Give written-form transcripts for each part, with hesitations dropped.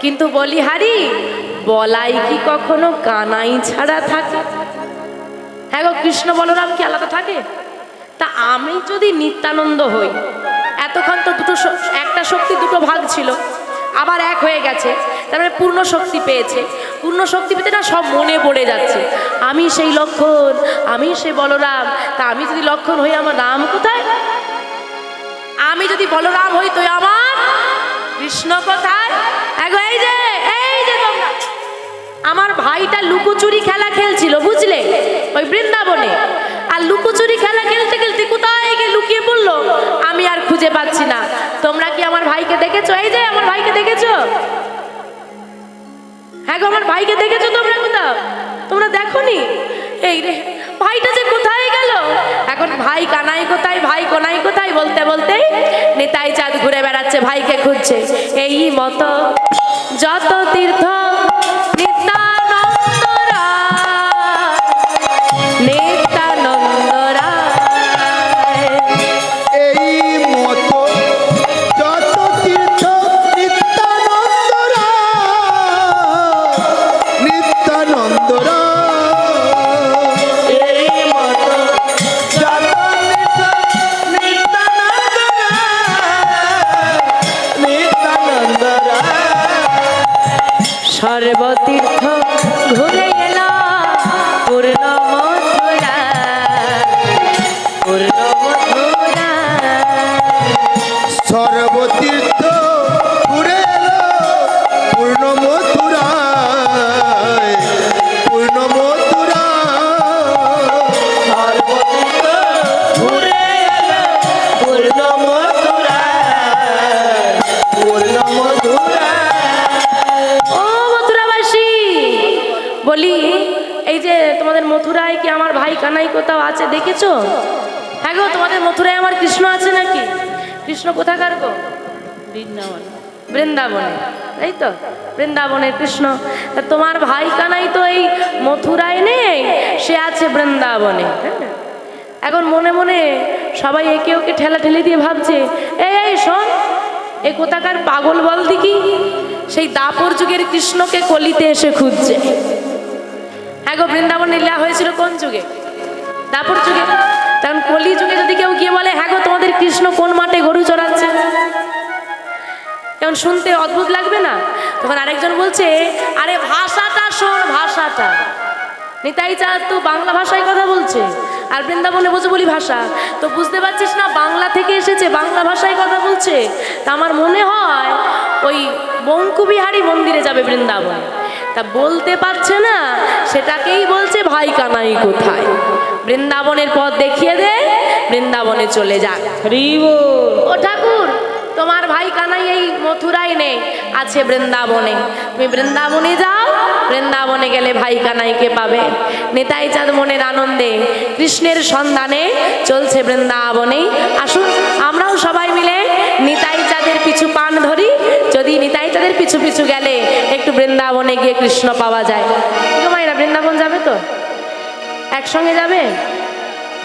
কিন্তু বলিহারি বলাই কি কখনো কানাই ছাড়া থাকে? হ্যাঁ গো, কৃষ্ণ বলরাম কি আলাদা থাকে? তা আমি যদি নিত্যানন্দ হই, এতক্ষণ তো একটা শক্তি দুটো ভাগ ছিল, আবার এক হয়ে গেছে, তার মানে পূর্ণ শক্তি পেয়েছে। পূর্ণ শক্তি পেতে না সব মনে পড়ে যাচ্ছে, আমি সেই লক্ষণ, আমি সেই বলরাম। তা আমি যদি লক্ষণ হই, আমার রাম কোথায়? আমি যদি বলরাম হই, তো আমার কৃষ্ণ কোথায়? এই যে তোমরা, আমার ভাইটা লুকোচুরি খেলা খেলছিল, বুঝলে, ওই বৃন্দাবনে। আর লুকোচুরি খেলা খেলতে খেলতে কোথায় গিয়ে লুকিয়ে পড়লো, আমি আর খুঁজে পাচ্ছি না। তোমরা কি আমার ভাইকে দেখেছো? এই যে আমার ভাইকে দেখেছো? হ্যাঁ গো, আমার ভাইকে দেখেছো তোমরা কোথাও? তোমরা দেখোনি? এই রে, ভাইটা যে কোথায় গেল? এখন ভাই কানাই কোথায়, ভাই কোনাই কোথায় বলতে বলতে নিতাই চাঁদ ঘুরে বেড়াচ্ছে, ভাইকে খুঁজছে। এই মতো যত তীর্থ সর্বতীর্থ ঘুরে এলো পূর্ণ মথুরা, পূর্ণ মথুরা। সর্বতীর্থ ঘুরে এলো পূর্ণ মথুরা, পূর্ণ মথুরা। সর্বতীর্থ ঘুরে এলো পূর্ণ মথুরা, পূর্ণ মথুরা। বলি, এই যে তোমাদের মথুরায় কি আমার ভাই কানাই কোথাও আছে দেখেছো? হ্যাঁ গো, তোমাদের মথুরায় আমার কৃষ্ণ আছে নাকি? কৃষ্ণ কোথাকার গো? বৃন্দাবন, বৃন্দাবনে, তাই তো, বৃন্দাবনের কৃষ্ণ। তা তোমার ভাই কানাই তো এই মথুরায় নেই, সে আছে বৃন্দাবনে। এখন মনে মনে সবাই একে ওকে ঠেলা ঠেলি দিয়ে ভাবছে, এই শোন, এ কোথাকার পাগল বল দেখি, সেই দাপর যুগের কৃষ্ণকে কলিতে এসে খুঁজছে। হ্যাঁ গো, বৃন্দাবন লীলা হয়েছিল কোন যুগে? দাপর যুগে। কারণ কলি যুগে যদি কেউ গিয়ে বলে, হ্যাঁ গো, তোমাদের কৃষ্ণ কোন মাঠে গরু চড়াচ্ছে, এখন শুনতে অদ্ভুত লাগবে না? তখন আরেকজন বলছে, আরে ভাষাটা শোন, ভাষাটা। নিতাই চাঁদ তো বাংলা ভাষায় কথা বলছে, আর বৃন্দাবনে বসে বলি ভাষা, তো বুঝতে পারছিস না, বাংলা থেকে এসেছে, বাংলা ভাষায় কথা বলছে। তা আমার মনে হয় ওই বঙ্কুবিহারী মন্দিরে যাবে বৃন্দাবনে, তা বলতে পারছে না, সেটাকেই বলছে ভাই কানাই কোথায়। বৃন্দাবনের পথ দেখিয়ে দে, বৃন্দাবনে চলে যাক। ও ঠাকুর, তোমার ভাই কানাই এই মথুরায় নেই, আছে বৃন্দাবনে। তুমি বৃন্দাবনে যাও, বৃন্দাবনে গেলে ভাই কানাইকে পাবে। নিতাই চাঁদ মনের আনন্দে কৃষ্ণের সন্ধানে চলছে বৃন্দাবনে। আসুন আমরাও সবাই মিলে নিতাই চাঁদের পিছু পান ধরি, যদি নিতাই চাঁদের পিছু পিছু গেলে একটু বৃন্দাবনে গিয়ে কৃষ্ণ পাওয়া যায়। মায়েরা বৃন্দাবন যাবে তো? একসঙ্গে যাবে?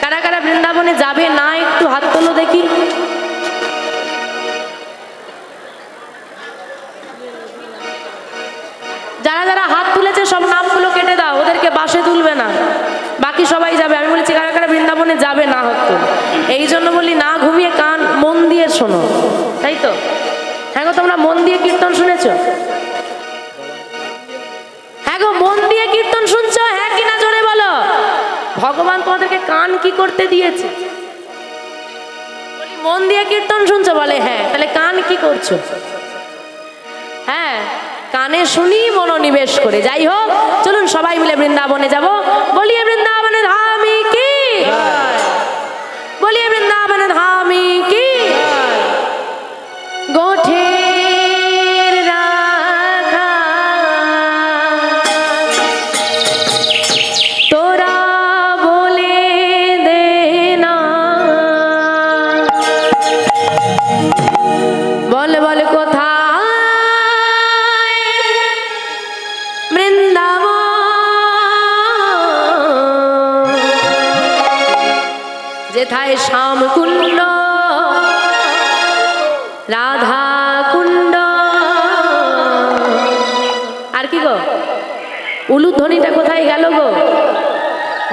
কারা কারা বৃন্দাবনে যাবে না একটু হাত তোলো দেখি। যারা যারা হাত তুলেছে সব নামগুলো কেটে দাও, ওদেরকে বাসে তুলবে না, বাকি সবাই যাবে। আমি বলেছি কারা কারা বৃন্দাবনে যাবে না হাত তুল, এই জন্য বলি না ঘুমিয়ে কান মন দিয়ে শোনো, তাই তো? হ্যাঁ গো, তোমরা মন দিয়ে কীর্তন শুনেছ? হ্যাঁ গো, মন দিয়ে কীর্তন শুনছো? হ্যাঁ কিনা জোরে বলো। ভগবান তোমাদেরকে কান কি করতে দিয়েছে? বলি মন দিয়ে কীর্তন শুনছো, বলে হ্যাঁ। তাহলে কান কি করছো? হ্যাঁ, কানে শুনি মনোনিবেশ করে। যাই হোক, চলুন সবাই মিলে বৃন্দাবনে যাব। বলিয়ে বৃন্দাবনে ধামি কি, বলিয়ে বৃন্দাবনে ধামি কি। গোঠের রাখা তোরা বলে দে না, বলে বলে কোথা যেথায় শ্যাম কুণ্ড রাধা কুণ্ড আর কি গো উলুধ্বনিটা কোথায় গেল গো?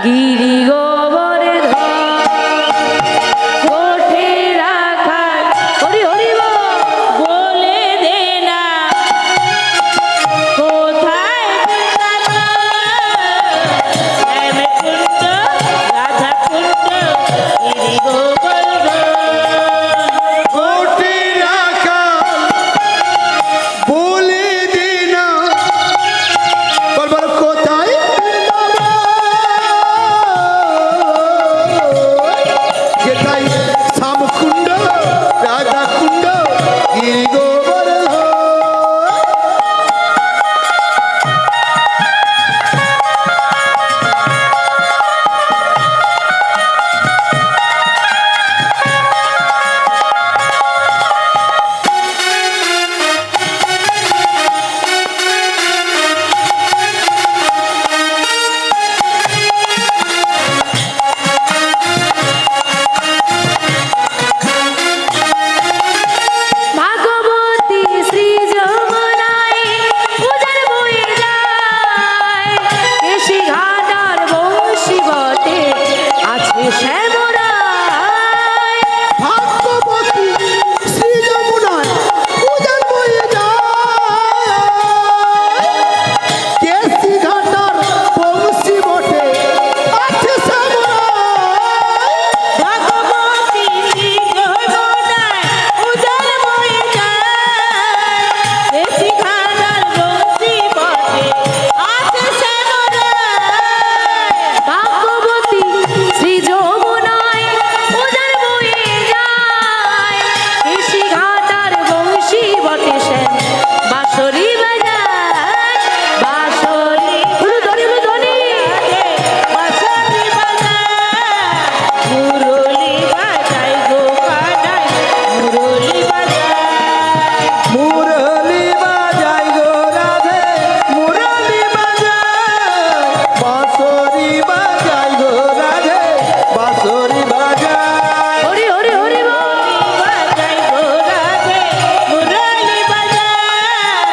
গিরি গোবরে কোঠে রাখা হরি হরি বল। বলে দে না কোথায় শ্যামকুণ্ড রাধাকুণ্ড গিরি গোবর্ধন। কোটি রাখা বলে দে না বল বল কোথায় যেটাই শ্যামকুণ্ড রাধাকুণ্ড গিরি গোবর্ধন। ভাগবতী শ্রী যমুনায় উজান বয়ে যায়, কেশি ঘাট আর বংশী বটে আছে শ্যামরায়। ভাগ্যবতী শ্রী যমুনায় উজান বয়ে যায়, কেশি ঘাটার বংশী বটে আছে শ্যামরায়। ভগবতী শ্রী যমুনায় উজান বয়ে যায়, দেশি ঘাটার বংশী বটে আছে শ্যামরায়। ভাগবতী শ্রী যমুনায় উজান বয়ে যায়, কেশি ঘাট আর বংশী বটে শ্যাম বাঁশরি বাজায়। বাঁশরি উলুধ্বনি উলুধ্বনি বাঁশরি বাজায়, মুরলি বাজায় গো কানাই, মুরলি বাজায়। মুরলি বাজাই গো রাধে মুরলি বাজাই, বাঁশরি বাজাই গো রাধে বাঁশরি বাজাই। হরি হরি হরি বল। বাজায় গো রাধে মুরলি বাজায়,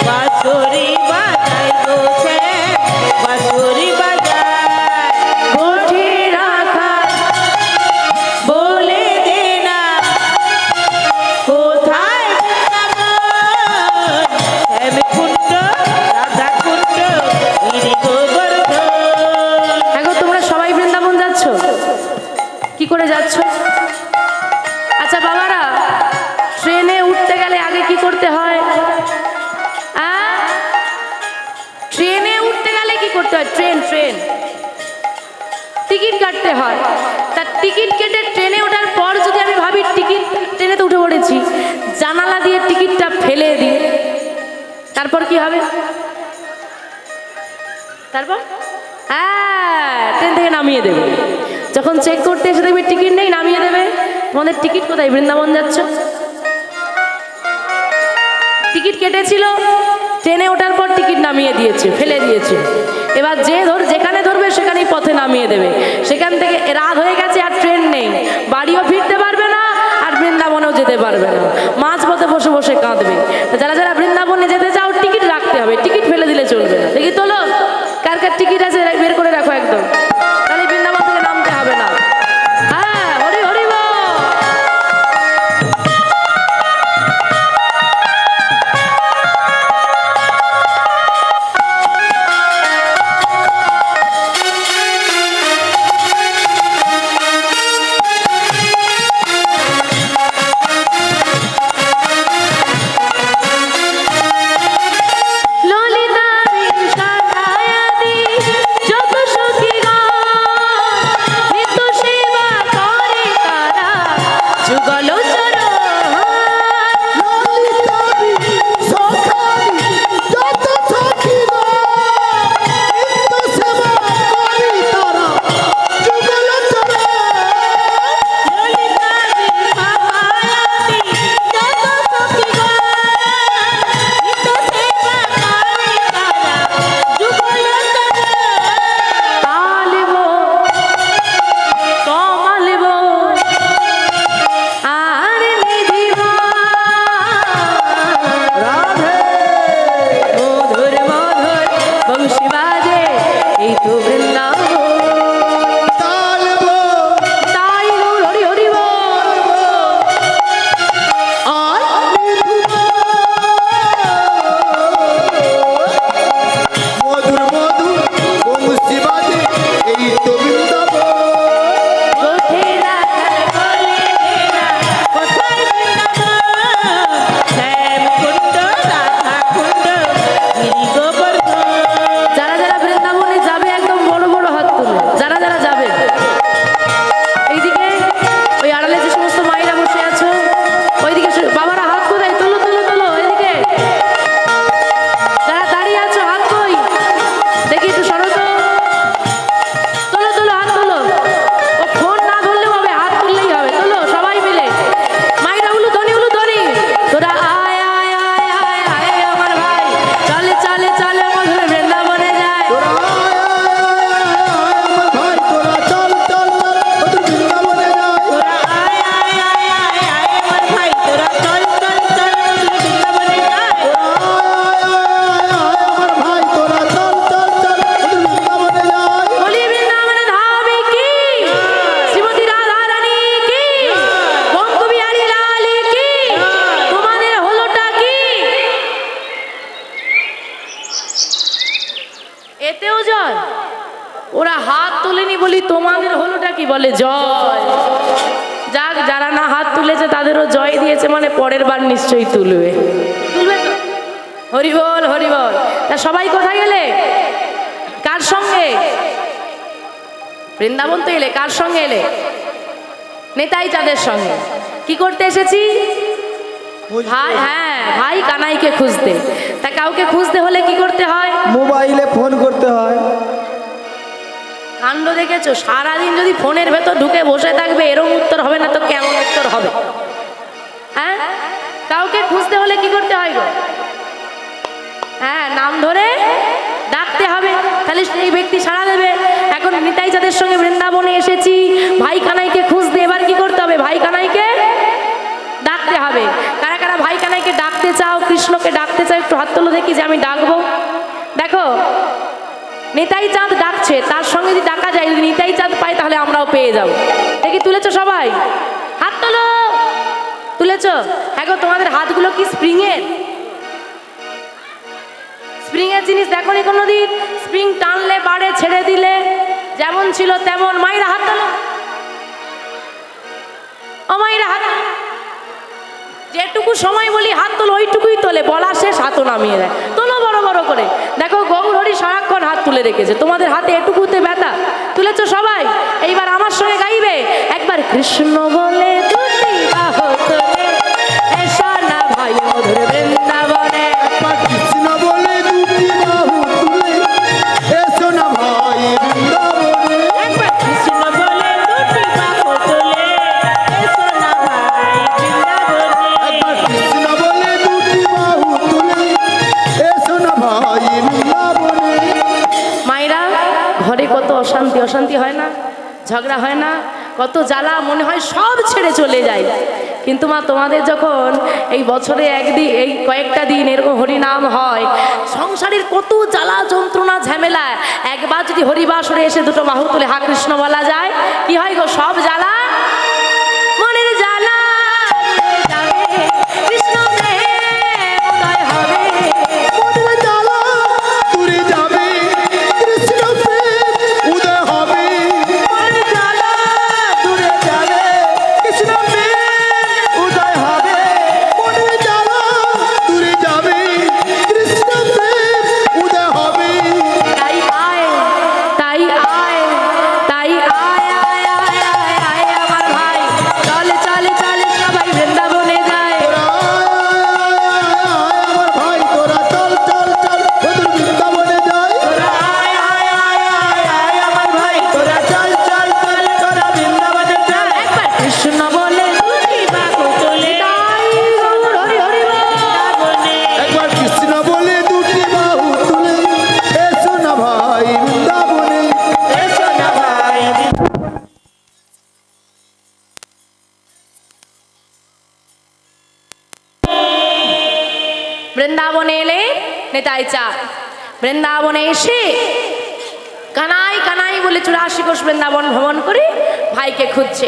বাঁশরি বাজায় গো শ্যাম বাঁশরি বাজায়। কোঠে রাখা বলে দে না কোথায় বৃন্দাবন, শ্যামকুণ্ড রাধাকুণ্ড গিরি গোবর্ধন। এখন তোমরা সবাই বৃন্দাবন যাচ্ছ? কি করে যাচ্ছ? আচ্ছা বাবারা, ট্রেনে উঠতে গেলে আগে কি করতে হয়? ট্রেনে উঠতে গেলে কি করতে হয়? ট্রেন টিকিট কাটতে হয়। তা টিকিট কেটে ট্রেনে ওঠার পর যদি আমি ভাবি টিকিট ট্রেনে তো উঠে পড়েছি, জানালা দিয়ে টিকিটটা ফেলে দিই, তারপর কি হবে? তারপর ট্রেন থেকে নামিয়ে দেবে। যখন চেক করতে এসে দেখবে টিকিট নেই, নামিয়ে দেবে। তোমাদের টিকিট কোথায়? বৃন্দাবন যাচ্ছ। টিকিট কেটেছিল, ট্রেনে ওঠার পর টিকিট নামিয়ে দিয়েছে, ফেলে দিয়েছে। এবার যেখানে ধরবে সেখানেই পথে নামিয়ে দেবে। সেখান থেকে রাত হয়ে গেছে আর ট্রেন নেই, বাড়িও ফিরতে পারবে না আর বৃন্দাবনেও যেতে পারবে না, মাঝপথে বসে বসে কাঁদবে। যারা যারা বৃন্দাবনে যেতে চাও টিকিট রাখতে হবে, টিকিট ফেলে দিলে চলবে না। দেখি তোলো, কার কার টিকিট আছে বের করে রাখো একদম, তাহলে বৃন্দাবন থেকে নামতে হবে না। হ্যাঁ, হরি হরি বল। তো বৃন্দাবন। তালবো তাই গৌর হরি হরি বল। আর মধুর মধুর বংশী বাজে এই তো বৃন্দাবন। কোথায় রাখাল বলে ঘেরা, কোথায় বৃন্দাবন? শ্যাম কুণ্ড, রাধা কুণ্ড, গিরি গোবর্ধন। যারা যারা বৃন্দাবনে যাবে একদম বড় বড় হাত তুলে, যারা যারা যাবে এইদিকে ওই আড়ালে যে সমস্ত মায়েরা বসে আছো ওইদিকে বাবারা হাত কোথায়, তোলো তোলো তোলো এদিকে। যারা দাঁড়িয়ে আছো হাত কই দেখি, একটু সরো তো, তোলো তোলো হাত তোলো। ও ফোন না ধরলেও হবে, হাত তুললেই হবে, তোলো সবাই মিলে। মায়েরা উলু ধ্বনি তোরা আয় আয় আয় আয় আয় আমার ভাই, চলে চলে চলে মধুর বৃন্দাবনে যায়। তোরা আয়, আমার ভাই তোরা চল চল চল মধুর বৃন্দাবনে যায়। তোরা আয় আয় আয় আয় আয় আমার ভাই, তোরা চল চল চল মধুর বৃন্দাবনে যায়। আমার ভাই তোরা চল চল চল মধুর বৃন্দাবনে যায়। বলি বৃন্দাবনে ধামে কি, শ্রীমতী রাধা রানী কি, বঙ্গবিহারী লাল কি, তোমাদের হলোটা কি? এতেও জয়, ওরা হাত তুলেনি বলি তোমাদের হলোটা কি, বলে জয়। যাক, যারা না হাত তুলেছে তাদেরও জয় দিয়েছে, মানে পরের বার নিশ্চয়ই তুলবে, তুলবে তো। হরি বল হরি বল। তা সবাই কোথায় গেলে, কার সঙ্গে? বৃন্দাবন তো এলে, কার সঙ্গে এলে? নেতাই চাঁদের সঙ্গে। কি করতে এসেছি? ভাই, হ্যাঁ, ভাই কানাইকে খুঁজতে। তা কাউকে খুঁজতে হলে কি করতে হয়? মোবাইলে ফোন করতে হয়। কাণ্ড দেখেছো, সারাদিন যদি ফোনের ভেতর ঢুকে বসে থাকবে এরকম উত্তর হবে না তো কেমন উত্তর হবে? হ্যাঁ, কাউকে খুঁজতে হলে কি করতে হয় গো? হ্যাঁ, নাম ধরে ডাকতে হবে, তাহলে সেই ব্যক্তি সাড়া দেবে। এখন নিতাই চাঁদের সঙ্গে বৃন্দাবনে এসেছি ভাই কানাইকে খুঁজতে, এবার কি করতে হবে? ভাই কানাইকে ডাকতে হবে। কারা কারা ভাই কানাইকে ডাকতে চাও, কৃষ্ণকে ডাকতে চাও, একটু হাত তোলো দেখি যে আমি ডাকবো। দেখো, নিতাই চাঁদ ডাকছে, তার সঙ্গে যদি ডাকা যায়, যদি নিতাই চাঁদ পাই তাহলে আমরাও পেয়ে যাবো। দেখি তুলেছো সবাই, হাত তোলো। তুলেছো? এখন তোমাদের হাতগুলো কি স্প্রিংয়ের? স্প্রিংয়ের জিনিস দেখো নি কোনোদিন? স্প্রিং টানলে বাড়ে, ছেড়ে দিলে যেমন ছিল তেমন। মায়েরা হাত তোলো, ও মায়েরা হাত তোলো। যেটুকু সময় বলি হাত তোলো ওইটুকুই তোলে, বলা শেষ হাতও নামিয়ে দেয়। তোলো বড় বড় করে। দেখো গৌর হরি সারাক্ষণ হাত তুলে রেখেছে, তোমাদের হাতে এটুকুতে ব্যথা। তুলেছো সবাই? এইবার আমার সঙ্গে গাইবে একবার, কৃষ্ণ বলে দুটি বাহু তোলে, এসো না ভাই মধুর বৃন্দাবনে। একবার কৃষ্ণ বলে দুটি বাহু তুলে এসো না ভাই বৃন্দাবনে। একবার কৃষ্ণ বলে দুটি বাহু তোলে, এসো না ভাই বৃন্দাবনে। একবার কৃষ্ণ বলে দুটি বাহু তুলে এসো না ভাই বৃন্দাবনে। মায়েরা, ঘরে কত অশান্তি, অশান্তি হয় না? ঝগড়া হয় না? কত জ্বালা, মনে হয় সব ছেড়ে চলে যায়। কিন্তু মা, তোমাদের যখন এই বছরে একদিন, এই কয়েকটা দিন এরকম হরিনাম হয়, সংসারের কত জ্বালা যন্ত্রণা ঝামেলা, একবার যদি হরিবাসরে এসে দুটো বাহু তুলে হা কৃষ্ণ বলা যায়, কি হয় গো? সব জ্বালা, মনের জ্বালা যাবে, কৃষ্ণ প্রেম উদয় হবে। মনের জ্বালা দূরে যাবে, কৃষ্ণ প্রেম উদয় হবে। মনের জ্বালা দূরে যাবে, কৃষ্ণ প্রেম উদয় হবে। মনের জ্বালা দূরে যাবে, কৃষ্ণ প্রেম উদয় হবে। তাই আয়, তাই আয়, তাই আয় আয় আয় আয় আয় আমার ভাই, চলে চলে চলে সবাই বৃন্দাবনে যায়। আমার ভাই তোরা চল চল চল মধুর বৃন্দাবনে যায়। আয় আয় আয় আয় আয় আমার ভাই, তোরা চল চল চল তোরা বৃন্দাবনে যায়। একবার কৃষ্ণ বলে দুটি বাহু তোলে, তাই গৌর হরি হরি বল। বৃন্দাবনে। একবার কৃষ্ণ বলে দুটি বাহু তুলে এসো না ভাই বৃন্দাবনে। এসো না ভাই বৃন্দাবনে এলে নিতাই চাঁদ, বৃন্দাবনে এসে কানাই কানাই বলে 84 কোষ বৃন্দাবন ভ্রমণ করে ভাইকে খুঁজছে।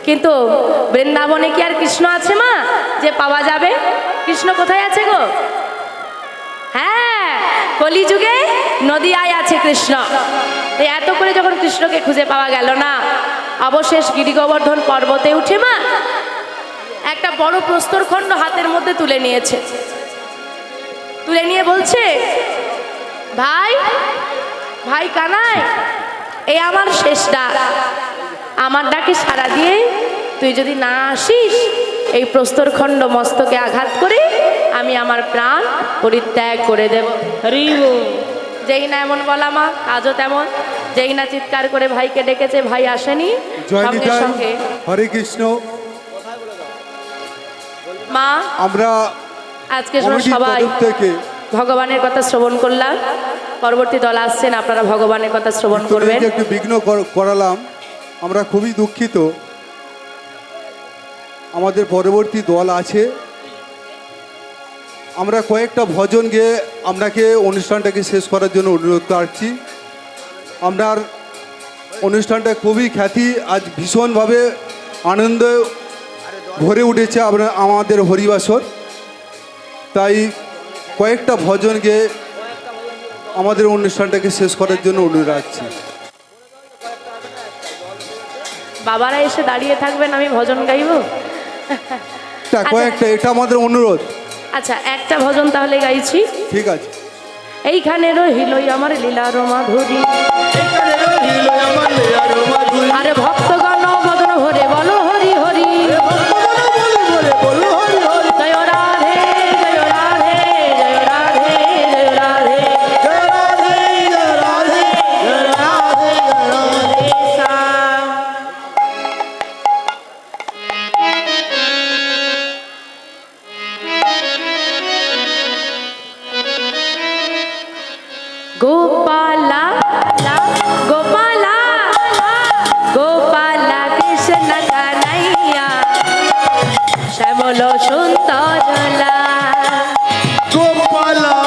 কিন্তু বৃন্দাবনে কি আর কৃষ্ণ আছে মা যে পাওয়া যাবে? কৃষ্ণ কোথায় আছে গো? হ্যাঁ, কলিযুগে নদিয়ায় আছে কৃষ্ণ। তো এত করে যখন কৃষ্ণকে খুঁজে পাওয়া গেল না, অবশেষ গিরি গোবর্ধন পর্বতে উঠে মা একটা বড় প্রস্তরখণ্ড হাতের মধ্যে তুলে নিয়েছে। তুলে নিয়ে বলছে, ভাই ভাই কানাই, এই আমার শেষ ডাক। আমার ডাকে সাড়া দিয়ে তুই যদি না আসিস, এই প্রস্তরখণ্ড মস্তকে আঘাত করে আমি আমার প্রাণ পরিত্যাগ করে দেব। হরি বল। যেই না এমন বলা মা, কাজও তেমন। যেই না চিৎকার করে ভাইকে ডেকেছে, ভাই আসেনি। জয় সঙ্গে নিতাই, সঙ্গে হরে কৃষ্ণ। মা আমরা আজকে কমিটির সবাই তরফ থেকে ভগবানের কথা শ্রবণ করলাম। পরবর্তী দল আসছেন, আপনারা ভগবানের কথা শ্রবণ করবেন। তোদেরকে একটু বিঘ্ন করালাম, আমরা খুবই দুঃখিত। আমাদের পরবর্তী দল আছে, আমরা কয়েকটা ভজন গেয়ে আপনাকে অনুষ্ঠানটাকে শেষ করার জন্য অনুরোধ করছি। আপনার অনুষ্ঠানটা খুবই খ্যাতি, আজ ভীষণভাবে আনন্দ ভরে উঠেছে আমাদের হরিবাসর। তাই কয়েকটা ভজন গেয়ে আমাদের অনুষ্ঠানটাকে শেষ করার জন্য অনুরোধ রাখছি। বাবারা এসে দাঁড়িয়ে থাকবেন, আমি ভজন গাইব। কয়েকটা, এটা আমাদের অনুরোধ। আচ্ছা, একটা ভজন তাহলে গাইছি। ঠিক আছে। এইখানে রহিল আমার লীলার মাধুরী, আরে ভক্তগণ বদন ভরে বলো হরি হরি। জয় রাধে জয় রাধে জয় রাধে জয় রাধে শ্যাম। গোপালা গোপালা গোপালা কৃষ্ণ কানাইয়া শ্যামল সুন্দর গোপালা